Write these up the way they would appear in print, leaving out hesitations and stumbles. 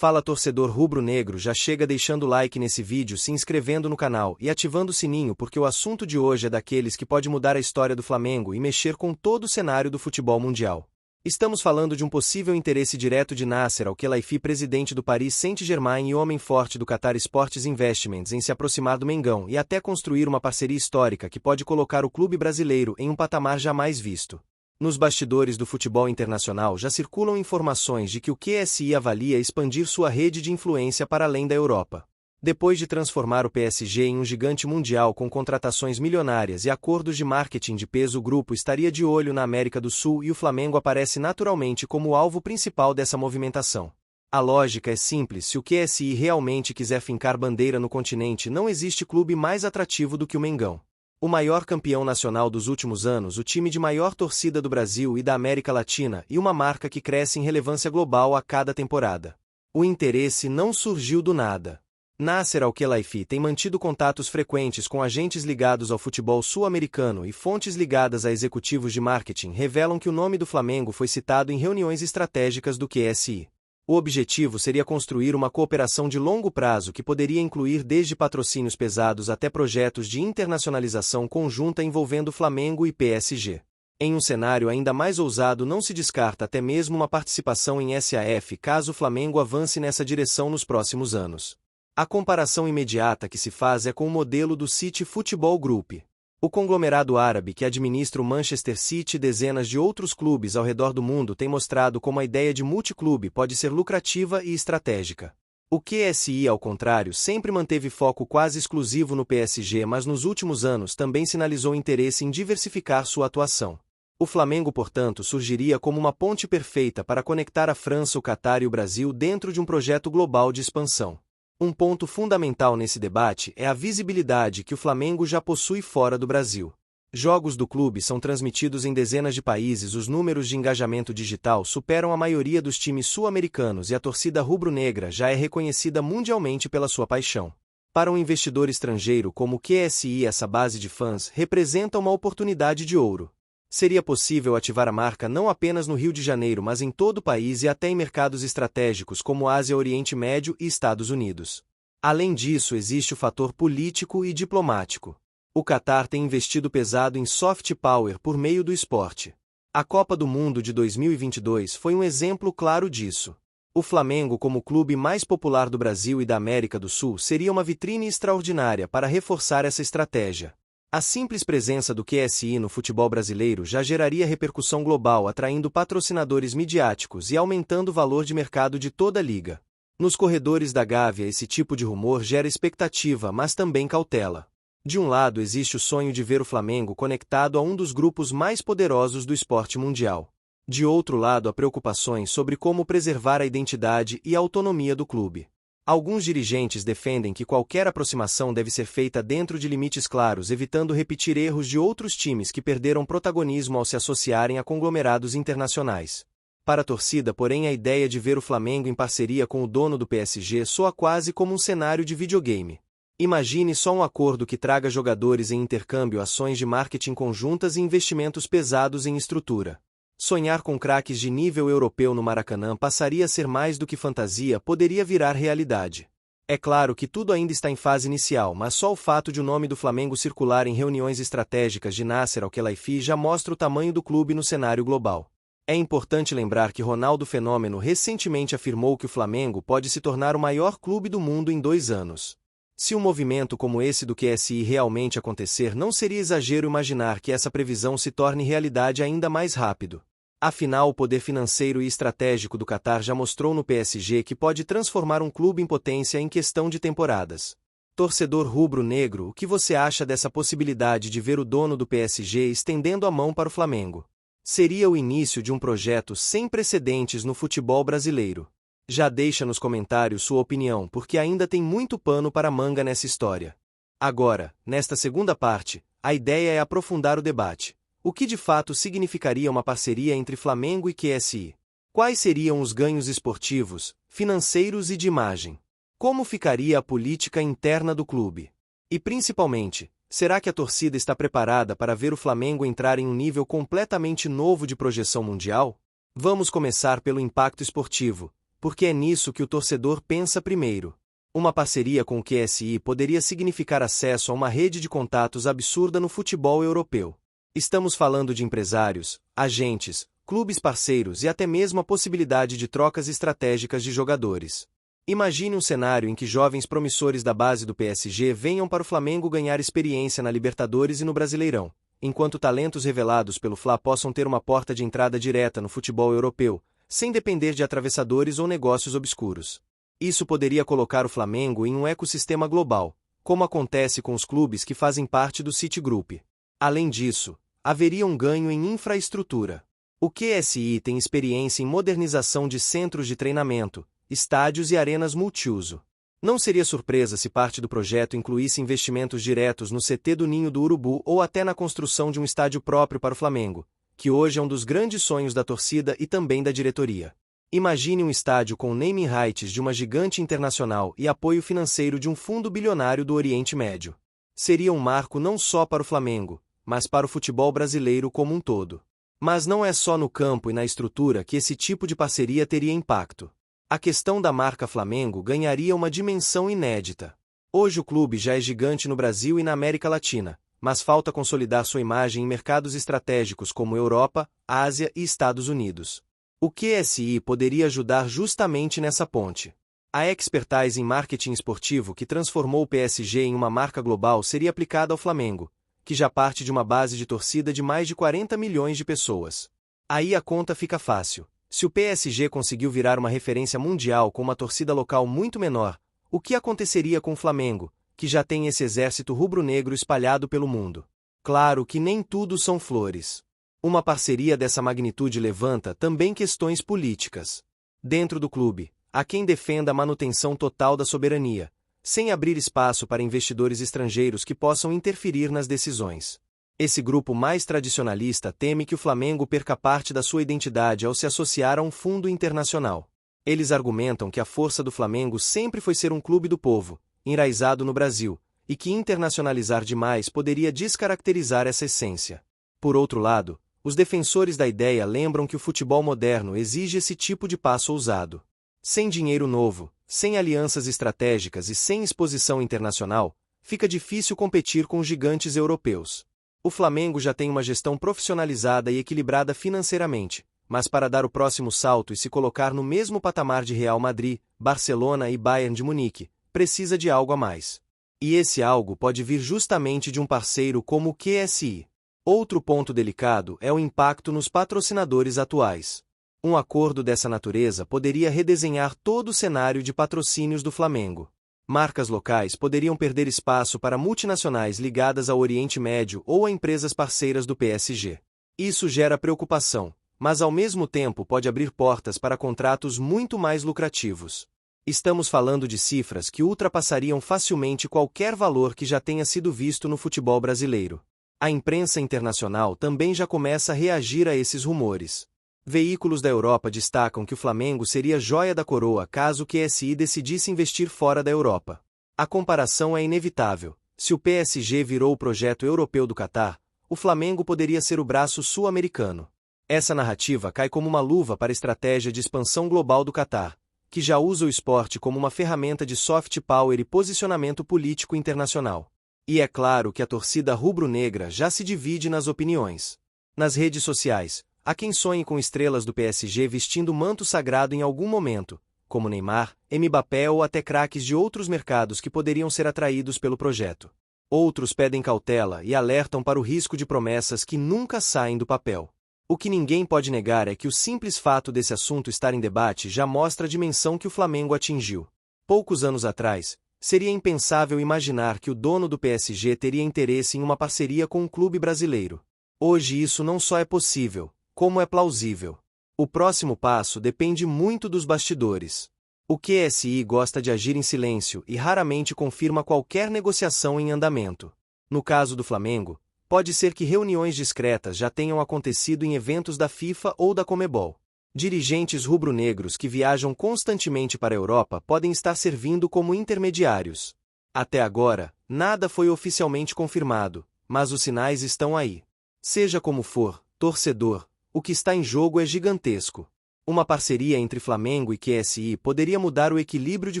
Fala torcedor rubro-negro, já chega deixando o like nesse vídeo, se inscrevendo no canal e ativando o sininho porque o assunto de hoje é daqueles que pode mudar a história do Flamengo e mexer com todo o cenário do futebol mundial. Estamos falando de um possível interesse direto de Nasser Al-Khelaifi, presidente do Paris Saint-Germain e homem forte do Qatar Sports Investments, em se aproximar do Mengão e até construir uma parceria histórica que pode colocar o clube brasileiro em um patamar jamais visto. Nos bastidores do futebol internacional já circulam informações de que o QSI avalia expandir sua rede de influência para além da Europa. Depois de transformar o PSG em um gigante mundial com contratações milionárias e acordos de marketing de peso, o grupo estaria de olho na América do Sul e o Flamengo aparece naturalmente como o alvo principal dessa movimentação. A lógica é simples: se o QSI realmente quiser fincar bandeira no continente, não existe clube mais atrativo do que o Mengão. O maior campeão nacional dos últimos anos, o time de maior torcida do Brasil e da América Latina e uma marca que cresce em relevância global a cada temporada. O interesse não surgiu do nada. Nasser Al-Khelaifi tem mantido contatos frequentes com agentes ligados ao futebol sul-americano e fontes ligadas a executivos de marketing revelam que o nome do Flamengo foi citado em reuniões estratégicas do QSI. O objetivo seria construir uma cooperação de longo prazo que poderia incluir desde patrocínios pesados até projetos de internacionalização conjunta envolvendo Flamengo e PSG. Em um cenário ainda mais ousado, não se descarta até mesmo uma participação em SAF caso o Flamengo avance nessa direção nos próximos anos. A comparação imediata que se faz é com o modelo do City Football Group. O conglomerado árabe que administra o Manchester City e dezenas de outros clubes ao redor do mundo tem mostrado como a ideia de multiclube pode ser lucrativa e estratégica. O QSI, ao contrário, sempre manteve foco quase exclusivo no PSG, mas nos últimos anos também sinalizou interesse em diversificar sua atuação. O Flamengo, portanto, surgiria como uma ponte perfeita para conectar a França, o Qatar e o Brasil dentro de um projeto global de expansão. Um ponto fundamental nesse debate é a visibilidade que o Flamengo já possui fora do Brasil. Jogos do clube são transmitidos em dezenas de países, os números de engajamento digital superam a maioria dos times sul-americanos e a torcida rubro-negra já é reconhecida mundialmente pela sua paixão. Para um investidor estrangeiro como o QSI, essa base de fãs representa uma oportunidade de ouro. Seria possível ativar a marca não apenas no Rio de Janeiro, mas em todo o país e até em mercados estratégicos como Ásia, Oriente Médio e Estados Unidos. Além disso, existe o fator político e diplomático. O Qatar tem investido pesado em soft power por meio do esporte. A Copa do Mundo de 2022 foi um exemplo claro disso. O Flamengo, como clube mais popular do Brasil e da América do Sul, seria uma vitrine extraordinária para reforçar essa estratégia. A simples presença do QSI no futebol brasileiro já geraria repercussão global, atraindo patrocinadores midiáticos e aumentando o valor de mercado de toda a liga. Nos corredores da Gávea, esse tipo de rumor gera expectativa, mas também cautela. De um lado, existe o sonho de ver o Flamengo conectado a um dos grupos mais poderosos do esporte mundial. De outro lado, há preocupações sobre como preservar a identidade e a autonomia do clube. Alguns dirigentes defendem que qualquer aproximação deve ser feita dentro de limites claros, evitando repetir erros de outros times que perderam protagonismo ao se associarem a conglomerados internacionais. Para a torcida, porém, a ideia de ver o Flamengo em parceria com o dono do PSG soa quase como um cenário de videogame. Imagine só um acordo que traga jogadores em intercâmbio, ações de marketing conjuntas e investimentos pesados em estrutura. Sonhar com craques de nível europeu no Maracanã passaria a ser mais do que fantasia, poderia virar realidade. É claro que tudo ainda está em fase inicial, mas só o fato de o nome do Flamengo circular em reuniões estratégicas de Nasser Al-Khelaifi já mostra o tamanho do clube no cenário global. É importante lembrar que Ronaldo Fenômeno recentemente afirmou que o Flamengo pode se tornar o maior clube do mundo em 2 anos. Se um movimento como esse do QSI realmente acontecer, não seria exagero imaginar que essa previsão se torne realidade ainda mais rápido. Afinal, o poder financeiro e estratégico do Qatar já mostrou no PSG que pode transformar um clube em potência em questão de temporadas. Torcedor rubro-negro, o que você acha dessa possibilidade de ver o dono do PSG estendendo a mão para o Flamengo? Seria o início de um projeto sem precedentes no futebol brasileiro. Já deixa nos comentários sua opinião, porque ainda tem muito pano para manga nessa história. Agora, nesta segunda parte, a ideia é aprofundar o debate. O que de fato significaria uma parceria entre Flamengo e QSI? Quais seriam os ganhos esportivos, financeiros e de imagem? Como ficaria a política interna do clube? E principalmente, será que a torcida está preparada para ver o Flamengo entrar em um nível completamente novo de projeção mundial? Vamos começar pelo impacto esportivo. porque é nisso que o torcedor pensa primeiro. Uma parceria com o QSI poderia significar acesso a uma rede de contatos absurda no futebol europeu. Estamos falando de empresários, agentes, clubes parceiros e até mesmo a possibilidade de trocas estratégicas de jogadores. Imagine um cenário em que jovens promissores da base do PSG venham para o Flamengo ganhar experiência na Libertadores e no Brasileirão, enquanto talentos revelados pelo Fla possam ter uma porta de entrada direta no futebol europeu, sem depender de atravessadores ou negócios obscuros. Isso poderia colocar o Flamengo em um ecossistema global, como acontece com os clubes que fazem parte do Citigroup. Além disso, haveria um ganho em infraestrutura. O QSI tem experiência em modernização de centros de treinamento, estádios e arenas multiuso. Não seria surpresa se parte do projeto incluísse investimentos diretos no CT do Ninho do Urubu ou até na construção de um estádio próprio para o Flamengo, que hoje é um dos grandes sonhos da torcida e também da diretoria. Imagine um estádio com naming rights de uma gigante internacional e apoio financeiro de um fundo bilionário do Oriente Médio. Seria um marco não só para o Flamengo, mas para o futebol brasileiro como um todo. Mas não é só no campo e na estrutura que esse tipo de parceria teria impacto. A questão da marca Flamengo ganharia uma dimensão inédita. Hoje o clube já é gigante no Brasil e na América Latina, mas falta consolidar sua imagem em mercados estratégicos como Europa, Ásia e Estados Unidos. O QSI poderia ajudar justamente nessa ponte. A expertise em marketing esportivo que transformou o PSG em uma marca global seria aplicada ao Flamengo, que já parte de uma base de torcida de mais de 40 milhões de pessoas. Aí a conta fica fácil. Se o PSG conseguiu virar uma referência mundial com uma torcida local muito menor, o que aconteceria com o Flamengo, que já tem esse exército rubro-negro espalhado pelo mundo? Claro que nem tudo são flores. Uma parceria dessa magnitude levanta também questões políticas. Dentro do clube, há quem defenda a manutenção total da soberania, sem abrir espaço para investidores estrangeiros que possam interferir nas decisões. Esse grupo mais tradicionalista teme que o Flamengo perca parte da sua identidade ao se associar a um fundo internacional. Eles argumentam que a força do Flamengo sempre foi ser um clube do povo, enraizado no Brasil, e que internacionalizar demais poderia descaracterizar essa essência. Por outro lado, os defensores da ideia lembram que o futebol moderno exige esse tipo de passo ousado. Sem dinheiro novo, sem alianças estratégicas e sem exposição internacional, fica difícil competir com os gigantes europeus. O Flamengo já tem uma gestão profissionalizada e equilibrada financeiramente, mas para dar o próximo salto e se colocar no mesmo patamar de Real Madrid, Barcelona e Bayern de Munique, precisa de algo a mais. E esse algo pode vir justamente de um parceiro como o QSI. Outro ponto delicado é o impacto nos patrocinadores atuais. Um acordo dessa natureza poderia redesenhar todo o cenário de patrocínios do Flamengo. Marcas locais poderiam perder espaço para multinacionais ligadas ao Oriente Médio ou a empresas parceiras do PSG. Isso gera preocupação, mas ao mesmo tempo pode abrir portas para contratos muito mais lucrativos. Estamos falando de cifras que ultrapassariam facilmente qualquer valor que já tenha sido visto no futebol brasileiro. A imprensa internacional também já começa a reagir a esses rumores. Veículos da Europa destacam que o Flamengo seria joia da coroa caso o QSI decidisse investir fora da Europa. A comparação é inevitável. Se o PSG virou o projeto europeu do Catar, o Flamengo poderia ser o braço sul-americano. Essa narrativa cai como uma luva para a estratégia de expansão global do Catar, que já usa o esporte como uma ferramenta de soft power e posicionamento político internacional. E é claro que a torcida rubro-negra já se divide nas opiniões. Nas redes sociais, há quem sonhe com estrelas do PSG vestindo o manto sagrado em algum momento, como Neymar, Mbappé ou até craques de outros mercados que poderiam ser atraídos pelo projeto. Outros pedem cautela e alertam para o risco de promessas que nunca saem do papel. O que ninguém pode negar é que o simples fato desse assunto estar em debate já mostra a dimensão que o Flamengo atingiu. Poucos anos atrás, seria impensável imaginar que o dono do PSG teria interesse em uma parceria com um clube brasileiro. Hoje isso não só é possível, como é plausível. O próximo passo depende muito dos bastidores. O QSI gosta de agir em silêncio e raramente confirma qualquer negociação em andamento. No caso do Flamengo, pode ser que reuniões discretas já tenham acontecido em eventos da FIFA ou da Conmebol. Dirigentes rubro-negros que viajam constantemente para a Europa podem estar servindo como intermediários. Até agora, nada foi oficialmente confirmado, mas os sinais estão aí. Seja como for, torcedor, o que está em jogo é gigantesco. Uma parceria entre Flamengo e QSI poderia mudar o equilíbrio de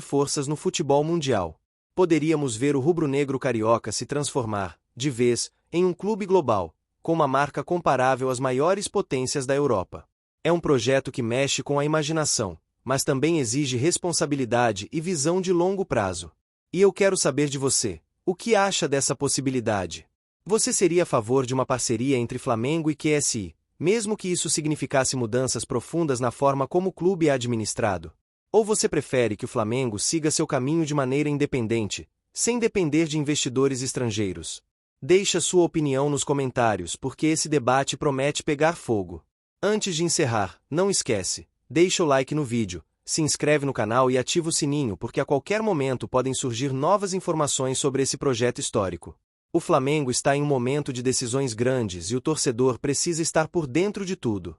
forças no futebol mundial. Poderíamos ver o rubro-negro carioca se transformar, de vez, em um clube global, com uma marca comparável às maiores potências da Europa. É um projeto que mexe com a imaginação, mas também exige responsabilidade e visão de longo prazo. E eu quero saber de você, o que acha dessa possibilidade? Você seria a favor de uma parceria entre Flamengo e QSI, mesmo que isso significasse mudanças profundas na forma como o clube é administrado? Ou você prefere que o Flamengo siga seu caminho de maneira independente, sem depender de investidores estrangeiros? Deixe sua opinião nos comentários porque esse debate promete pegar fogo. Antes de encerrar, não esquece, deixa o like no vídeo, se inscreve no canal e ativa o sininho porque a qualquer momento podem surgir novas informações sobre esse projeto histórico. O Flamengo está em um momento de decisões grandes e o torcedor precisa estar por dentro de tudo.